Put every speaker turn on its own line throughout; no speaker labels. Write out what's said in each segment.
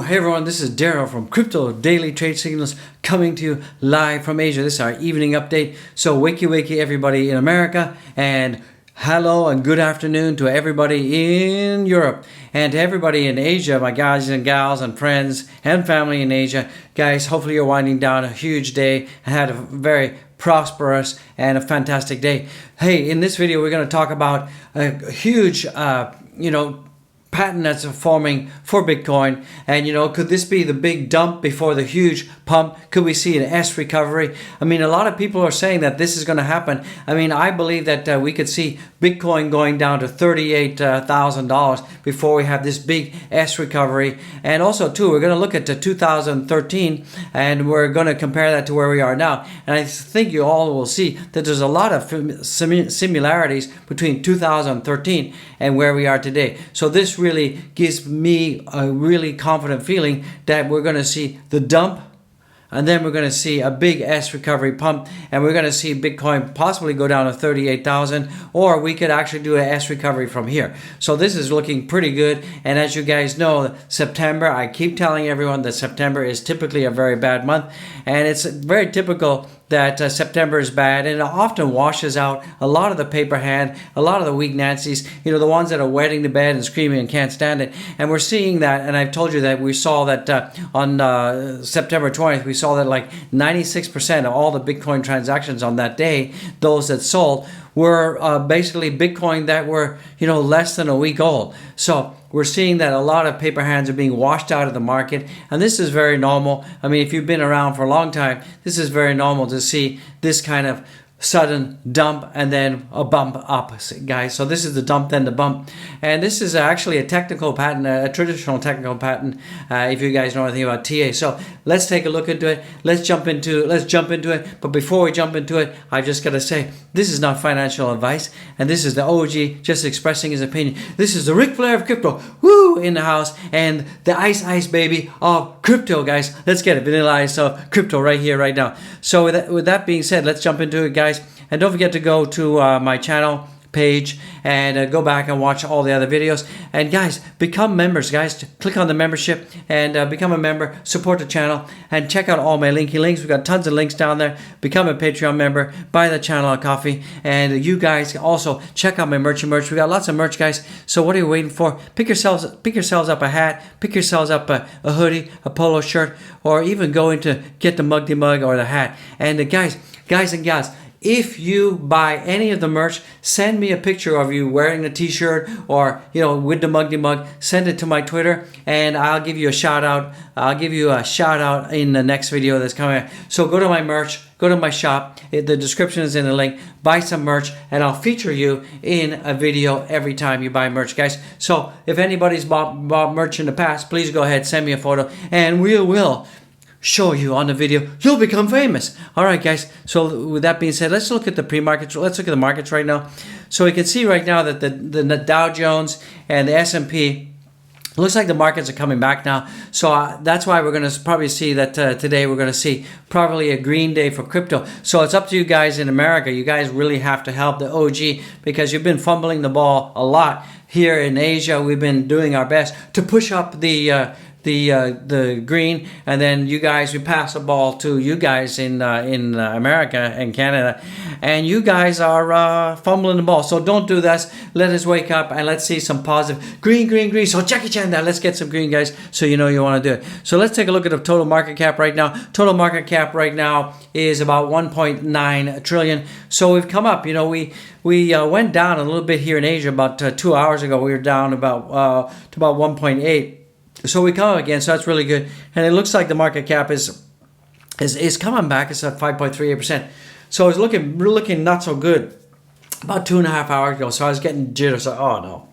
Hey everyone, this is Daryl from Crypto Daily Trade Signals coming to you live from Asia. This is our evening update. So wakey everybody in America, and hello and good afternoon to everybody in Europe and to everybody in Asia, my guys and gals and friends and family in Asia. Guys, hopefully you're winding down a huge day and had a very prosperous and a fantastic day. Hey, in this video we're going to talk about a huge pattern that's forming for Bitcoin, and could this be the big dump before the huge pump? Could we see an S recovery? I mean, a lot of people are saying that this is going to happen. I mean, I believe that we could see Bitcoin going down to $38,000 before we have this big S recovery. And also too, we're going to look at 2013 and we're going to compare that to where we are now. And I think you all will see that there's a lot of similarities between 2013 and where we are today. So this really gives me a really confident feeling that we're going to see the dump, and then we're going to see a big S recovery pump, and we're going to see Bitcoin possibly go down to 38,000, or we could actually do an S recovery from here. So this is looking pretty good. And as you guys know, September, I keep telling everyone that September is typically a very bad month, and it's very typical that September is bad, and it often washes out a lot of the paper hand, a lot of the weak Nancy's, the ones that are wetting the bed and screaming and can't stand it. And we're seeing that, and I've told you that we saw that on September 20th, we saw that like 96% of all the Bitcoin transactions on that day, those that sold, were basically Bitcoin that were, less than a week old. So we're seeing that a lot of paper hands are being washed out of the market, and this is very normal. I mean, if you've been around for a long time, this is very normal to see this kind of sudden dump and then a bump up, guys. So this is the dump, then the bump, and this is actually a technical pattern, a traditional technical pattern, if you guys know anything about TA. So let's take a look into it. Let's jump into it. But before we jump into it, I just gotta say, this is not financial advice, and this is the OG just expressing his opinion. This is the Ric Flair of crypto, woo, in the house, and the ice baby of crypto, guys. Let's get it, vanilla ice of crypto right here, right now. So with that being said, let's jump into it, guys. And don't forget to go to my channel page and go back and watch all the other videos. And guys, become members, guys. Click on the membership and become a member, support the channel, and check out all my linky links. We've got tons of links down there. Become a Patreon member, buy the channel a coffee, and you guys also check out my merch. We got lots of merch, guys. So what are you waiting for? Pick yourselves up a hat, pick yourselves up a hoodie, a polo shirt, or even go into get the mug or the hat. And guys and gals, if you buy any of the merch, send me a picture of you wearing the t-shirt or, with the mug. Send it to my Twitter and I'll give you a shout out. I'll give you a shout out in the next video that's coming. So go to my merch, go to my shop. The description is in the link. Buy some merch and I'll feature you in a video every time you buy merch, guys. So if anybody's bought merch in the past, please go ahead, send me a photo, and we will show you on the video. You'll become famous. All right, guys. So with that being said, let's look at the pre-markets. Let's look at the markets right now. So we can see right now that the Dow Jones and the S&P, looks like the markets are coming back now. So that's why we're going to probably see that today we're going to see probably a green day for crypto. So it's up to you guys in America. You guys really have to help the OG because you've been fumbling the ball a lot. Here in Asia, we've been doing our best to push up the green, and then we pass the ball to you guys in America and Canada, and you guys are fumbling the ball. So don't do that. Let us wake up and let's see some positive green. So Jackie Chan that. Let's get some green, guys. So you want to do it. So let's take a look at the total market cap right now. Total market cap right now is about 1.9 trillion. So we've come up. We went down a little bit here in Asia about 2 hours ago. We were down about to about 1.8. So we come up again, so that's really good. And it looks like the market cap is coming back. It's at 5.38%. So it's looking not so good about 2.5 hours ago. So I was getting jitters. So, oh no.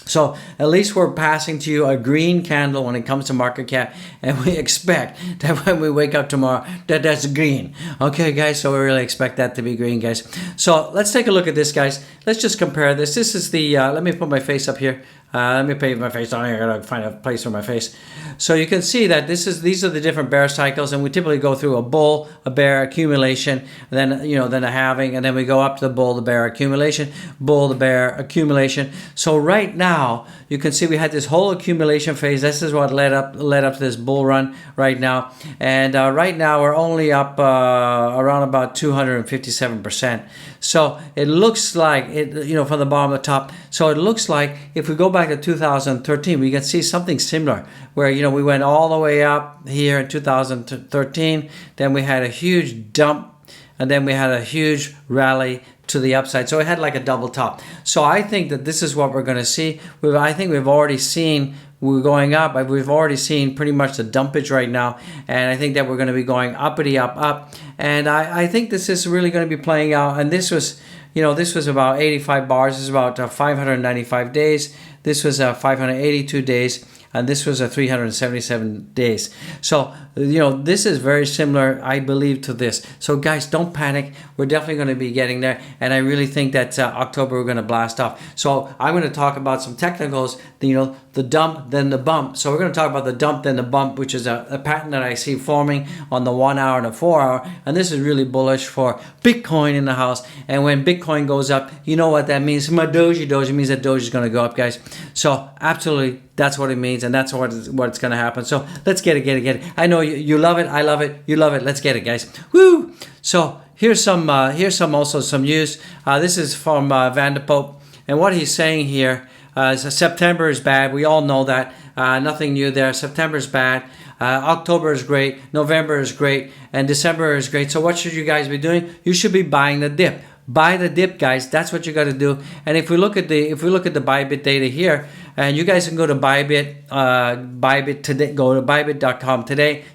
So at least we're passing to you a green candle when it comes to market cap, and we expect that when we wake up tomorrow that's green. Okay, guys, so we really expect that to be green, guys. So let's take a look at this, guys. Let's just compare this. This is the let me put my face up here. Let me paint my face on here. I gotta find a place for my face. So you can see that these are the different bear cycles, and we typically go through a bull, a bear, accumulation, then then a halving, and then we go up to the bull, the bear, accumulation, bull, the bear, accumulation. So right now you can see we had this whole accumulation phase. This is what led up to this bull run right now, and right now we're only up around about 257%. So it looks like it, from the bottom to the top. So it looks like if we go back to 2013, we can see something similar where, we went all the way up here in 2013. Then we had a huge dump, and then we had a huge rally to the upside. So it had like a double top. So I think that this is what we're going to see. I think we've already seen we're going up. We've already seen pretty much the dumpage right now, and I think that we're going to be going uppity up. And I think this is really going to be playing out. And this was, this was about 85 bars. This is about 595 days. This was 582 days. And this was 377 days. So, this is very similar, I believe, to this. So, guys, don't panic. We're definitely going to be getting there. And I really think that October we're going to blast off. So, I'm going to talk about some technicals, the dump, then the bump. So, we're going to talk about the dump, then the bump, which is a pattern that I see forming on the 1 hour and the 4 hour. And this is really bullish for Bitcoin in the house. And when Bitcoin goes up, you know what that means. My Doge means that Doge is going to go up, guys. So, absolutely. That's what it means, and that's what's going to happen. So let's get it. I know you love it. I love it. You love it. Let's get it, guys. Woo! So here's some also some news. This is from Van der Poel, and what he's saying here is September is bad. We all know that. Nothing new there. September is bad. October is great. November is great, and December is great. So what should you guys be doing? You should be buying the dip. Buy the dip, guys. That's what you got to do. And if we look at the Bybit data here, and you guys can go to Bybit today. Go to bybit.com today,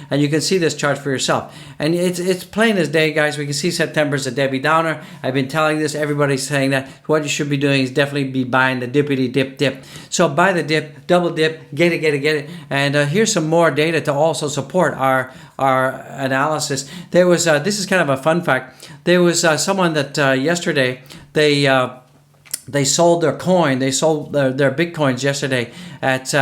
and you can see this chart for yourself. And it's plain as day, guys. We can see September's a Debbie Downer. I've been telling this. Everybody's saying that. What you should be doing is definitely be buying the dippity dip. So buy the dip, double dip, get it. And here's some more data to also support our analysis. There was this is kind of a fun fact. There was someone that yesterday they sold their coin. They sold their Bitcoins yesterday at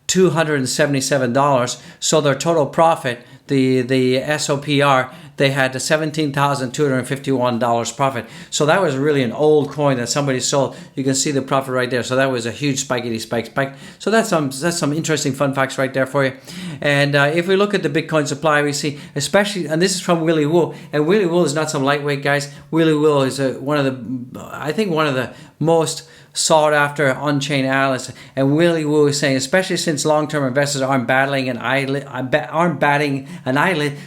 $277. So their total profit, the SOPR, they had $17,251 profit. So that was really an old coin that somebody sold. You can see the profit right there. So that was a huge spike. So that's some interesting fun facts right there for you. And if we look at the Bitcoin supply, we see especially, and this is from Willy Woo, and Willy Woo is not some lightweight, guys. Willy Woo is one of the most sought after on-chain analysts, and Willy Woo is saying, especially since long-term investors aren't batting an eyelid,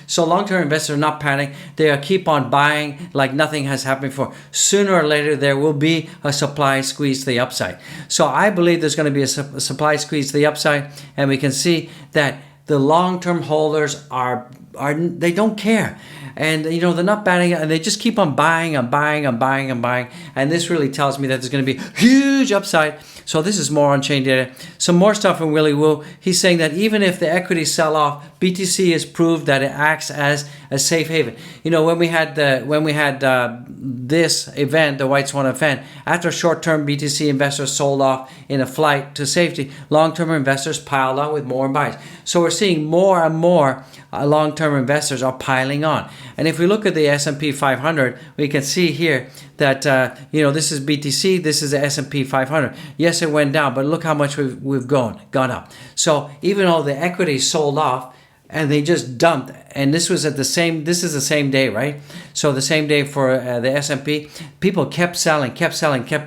so long-term investors are not panic. They keep on buying like nothing has happened before. Sooner or later, there will be a supply squeeze to the upside. So I believe there's going to be a supply squeeze to the upside, and we can see that the long-term holders they don't care. And they're not batting, and they just keep on buying and buying. And this really tells me that there's going to be huge upside. So this is more on-chain data. Some more stuff from Willy Woo. He's saying that even if the equities sell off, BTC has proved that it acts as a safe haven. When we had this event, the White Swan event, after short-term BTC investors sold off in a flight to safety, long-term investors piled on with more buys. So we're seeing more and more long-term investors are piling on. And if we look at the S&P 500, we can see here that this is BTC, this is the S&P 500. Yes, it went down, but look how much we've gone up. So even though the equity sold off and they just dumped, and this is the same day, right? So the same day for the S&P, people kept selling, kept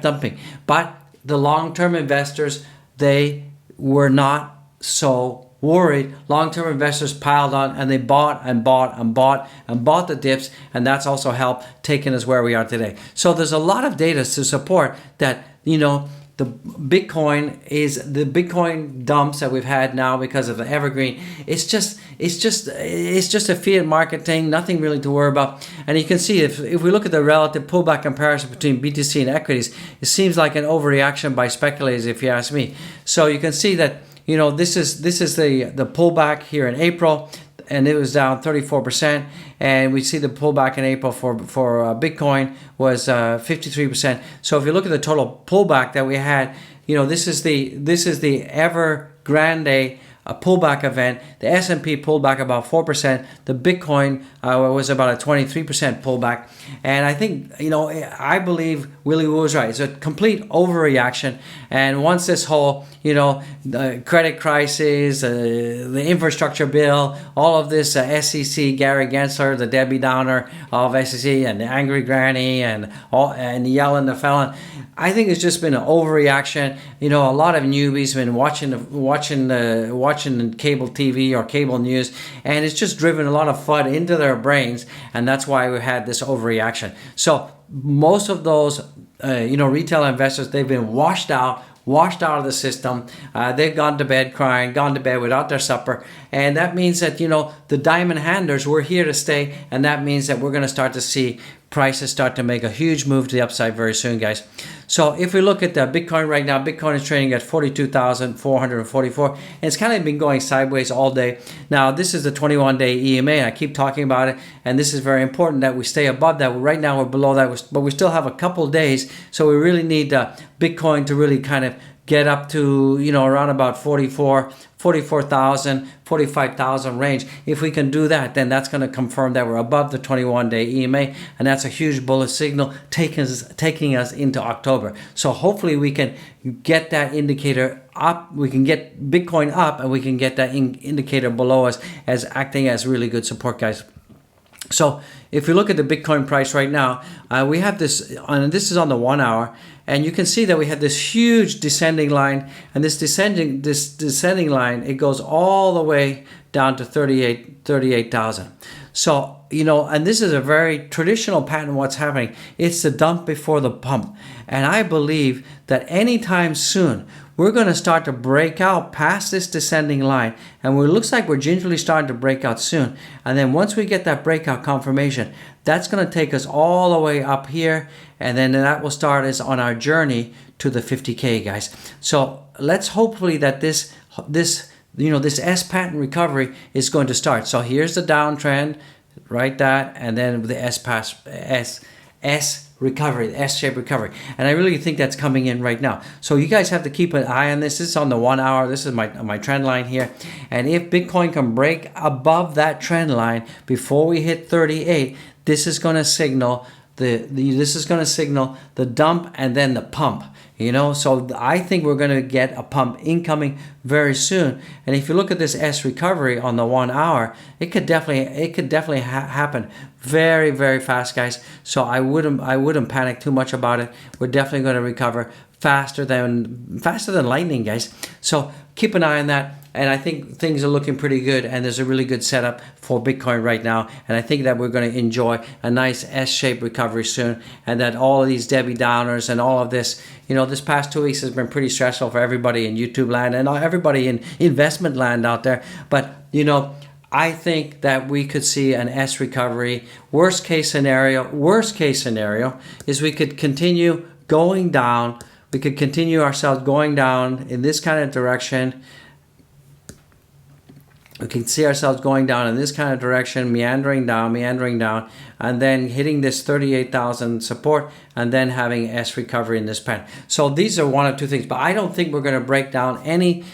dumping. But the long-term investors, they were not so worried. Long-term investors piled on, and they bought the dips, and that's also helped taking us where we are today. So there's a lot of data to support that the Bitcoin dumps that we've had now because of the evergreen. It's just a fiat market thing, nothing really to worry about. And you can see if we look at the relative pullback comparison between BTC and equities, it seems like an overreaction by speculators, if you ask me. So you can see that this is the pullback here in April, and it was down 34%. And we see the pullback in April for Bitcoin was 53%. So if you look at the total pullback that we had, this is the ever grande a pullback event. The S&P pulled back about 4%. The Bitcoin was about a 23% pullback. And I think, I believe Willie Woo was right. It's a complete overreaction. And once this whole, the credit crisis, the infrastructure bill, all of this SEC, Gary Gensler, the Debbie Downer of SEC, and the angry granny, and Yellen the felon, I think it's just been an overreaction. A lot of newbies have been watching cable TV or cable news, and it's just driven a lot of FUD into their brains, and that's why we had this overreaction. So most of those, retail investors, they've been washed out of the system. They've gone to bed crying, gone to bed without their supper. And that means that, the diamond handlers, we're here to stay. And that means that we're going to start to see prices start to make a huge move to the upside very soon, guys. So if we look at the Bitcoin right now, Bitcoin is trading at 42,444. And it's kind of been going sideways all day. Now, this is the 21-day EMA. I keep talking about it. And this is very important that we stay above that. Right now, we're below that. But we still have a couple days. So we really need Bitcoin to really kind of get up to, around about 44,000, 45,000 range. If we can do that, then that's going to confirm that we're above the 21-day EMA, and that's a huge bullish signal taking us into October. So hopefully we can get that indicator up, we can get Bitcoin up, and we can get that indicator below us as acting as really good support, guys. So if you look at the Bitcoin price right now, we have this, and this is on the 1 hour, and you can see that we have this huge descending line, and this descending line, it goes all the way down to 38,000. So, and this is a very traditional pattern what's happening. It's the dump before the pump. And I believe that anytime soon, we're going to start to break out past this descending line. And it looks like we're gingerly starting to break out soon. And then once we get that breakout confirmation, that's going to take us all the way up here. And then that will start us on our journey to the 50K, guys. So let's hopefully that this S pattern recovery is going to start. So here's the downtrend, right? And then the S recovery, the S-shaped recovery. And I really think that's coming in right now. So you guys have to keep an eye on this. This is on the 1 hour. This is my trend line here. And if Bitcoin can break above that trend line before we hit 38, this is going to signal the dump and then the pump. So I think we're going to get a pump incoming very soon. And if you look at this S recovery on the 1 hour, it could definitely happen very, very fast, guys. So I wouldn't panic too much about it. We're definitely going to recover faster than lightning, guys. So keep an eye on that. And I think things are looking pretty good, and there's a really good setup for Bitcoin right now. And I think that we're going to enjoy a nice S-shaped recovery soon, and that all of these Debbie Downers and all of this, this past 2 weeks has been pretty stressful for everybody in YouTube land and everybody in investment land out there. But, I think that we could see an S recovery. Worst case scenario is we could continue going down. We could continue ourselves going down in this kind of direction. We can see ourselves going down in this kind of direction, meandering down, and then hitting this 38,000 support, and then having S recovery in this pattern. So these are one of two things, but I don't think we're going to break down any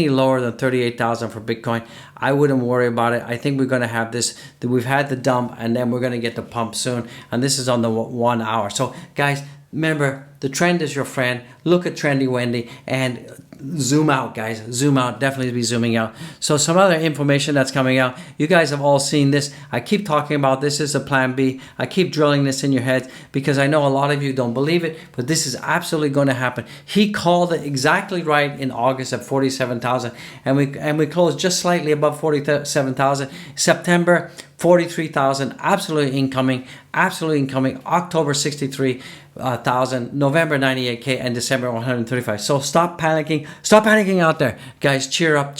lower than 38,000 for Bitcoin. I wouldn't worry about it. I think we're going to have this. We've had the dump, and then we're going to get the pump soon. And this is on the 1 hour. So guys, remember, the trend is your friend. Look at Trendy Wendy and zoom out, guys. Zoom out. Definitely be zooming out. So some other information that's coming out. You guys have all seen this. I keep talking about this is a plan B. I keep drilling this in your heads because I know a lot of you don't believe it, but this is absolutely going to happen. He called it exactly right in August at 47,000, and we closed just slightly above 47,000. September 43,000, absolutely incoming. October 63,000, November 98K, and December 135. So stop panicking out there, guys. Cheer up.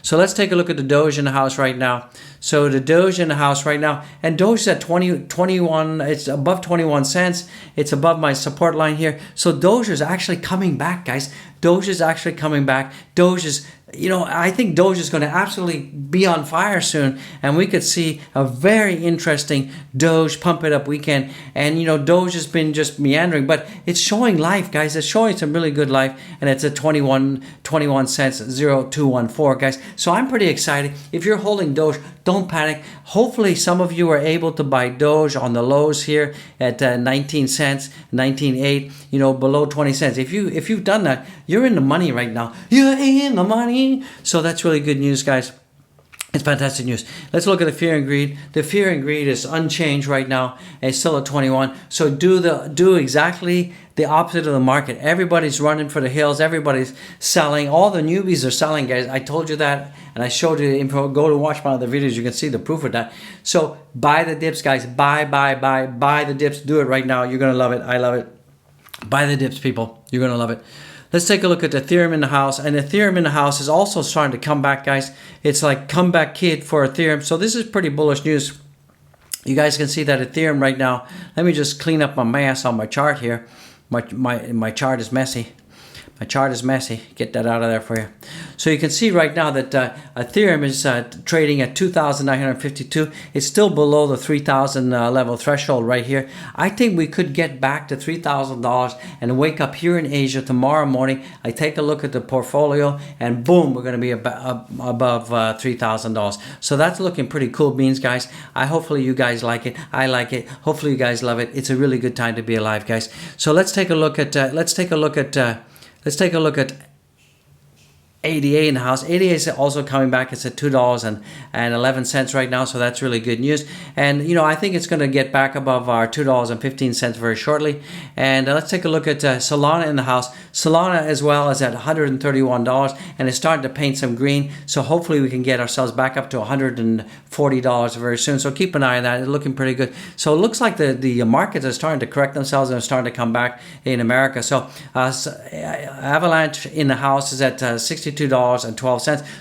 So let's take a look at the Doge in the house right now. So the Doge in the house right now, and Doge is at 21. It's above 21 cents. It's above my support line here. So Doge is actually coming back, guys. Doge is actually coming back. Doge is, I think Doge is going to absolutely be on fire soon, and we could see a very interesting Doge pump it up weekend. And Doge has been just meandering, but it's showing life, guys. It's showing some really good life, and it's at 21 cents, 0.214, guys. So I'm pretty excited. If you're holding Doge, don't panic. Hopefully some of you are able to buy Doge on the lows here at 19 cents, 19.8, below 20 cents. If you've done that, you're in the money right now. You're in the money. So that's really good news, guys. It's fantastic news. Let's look at the fear and greed. The fear and greed is unchanged right now. It's still at 21. So do exactly the opposite of the market. Everybody's running for the hills. Everybody's selling. All the newbies are selling, guys. I told you that, and I showed you the info. Go to watch my other videos. You can see the proof of that. So buy the dips, guys. Buy the dips. Do it right now. You're going to love it. I love it. Buy the dips, people. You're going to love it. Let's take a look at Ethereum in the house. And Ethereum in the house is also starting to come back, guys. It's like comeback kid for Ethereum. So this is pretty bullish news. You guys can see that Ethereum right now. Let me just clean up my mess on my chart here. My chart is messy. My chart is messy. Get that out of there for you. So you can see right now that Ethereum is trading at 2,952. It's still below the 3,000 level threshold right here. I think we could get back to $3,000 and wake up here in Asia tomorrow morning. I take a look at the portfolio and boom, we're going to be above $3,000. So that's looking pretty cool beans, guys. Hopefully you guys like it. I like it. Hopefully you guys love it. It's a really good time to be alive, guys. So let's take a look at ADA in the house. ADA is also coming back. It's at $2.11 right now, so that's really good news. And I think it's going to get back above our $2.15 very shortly. And let's take a look at Solana in the house. Solana as well is at $131, and it's starting to paint some green. So hopefully we can get ourselves back up to $140 very soon. So keep an eye on that. It's looking pretty good. So it looks like the markets are starting to correct themselves and are starting to come back in America. So Avalanche in the house is at $62.12.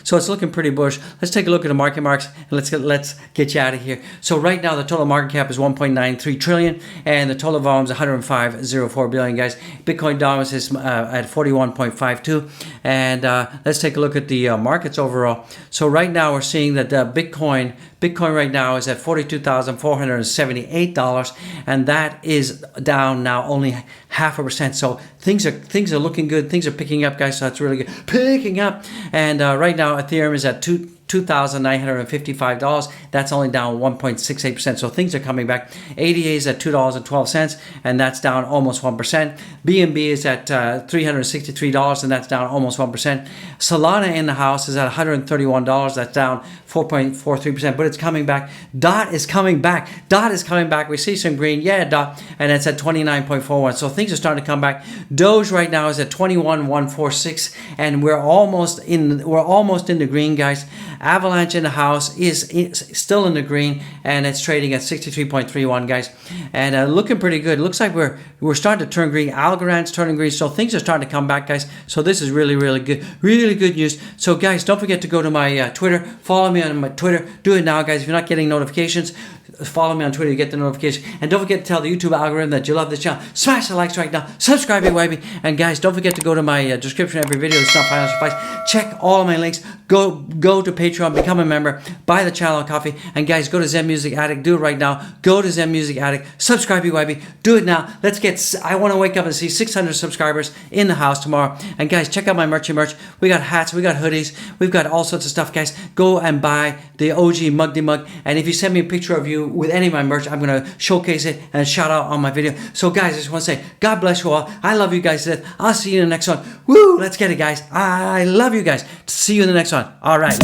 So it's looking pretty bullish. Let's take a look at the market marks and let's get you out of here. So right now the total market cap is 1.93 trillion and the total volume is 105.04 billion, guys. Bitcoin dominance is at 41.52. And let's take a look at the markets overall. So right now we're seeing that Bitcoin right now is at $42,478, and that is down now only 0.5%. So things are looking good. Things are picking up, guys. So that's really good. Picking up. And right now Ethereum is at $2,955. That's only down 1.68%. So things are coming back. ADA is at $2.12, and that's down almost 1%. BNB is at $363, and that's down almost 1%. Solana in the house is at $131. That's down 4.43%, but it's coming back. DOT is coming back. DOT is coming back. We see some green. Yeah, DOT, and it's at 29.41. So things are starting to come back. Doge right now is at 21.146, and we're almost in the green, guys. Avalanche in the house is still in the green, and it's trading at 63.31, guys, and looking pretty good. Looks like we're starting to turn green. Algorand's turning green, so things are starting to come back, guys. So this is really good news. So guys, don't forget to go to my Twitter. Follow me on my Twitter. Do it now, guys. If you're not getting notifications, follow me on Twitter. You get the notification, and don't forget to tell the YouTube algorithm that you love this channel. Smash the likes right now. Subscribe, baby. And guys, don't forget to go to my description of every video. It's not financial advice. Check all of my links. Go to Patreon, become a member, buy the channel coffee, and guys, go to Zen Music Addict. Do it right now. Go to Zen Music Addict. Subscribe, baby. Do it now. I want to wake up and see 600 subscribers in the house tomorrow. And guys, check out my merch. We got hats. We got hoodies. We've got all sorts of stuff, guys. Go and buy the OG Mugdy Mug. And if you send me a picture of you with any of my merch, I'm going to showcase it and shout out on my video. So guys, I just want to say, God bless you all. I love you guys to death. I'll see you in the next one. Woo! Let's get it, guys. I love you guys. See you in the next one. All right.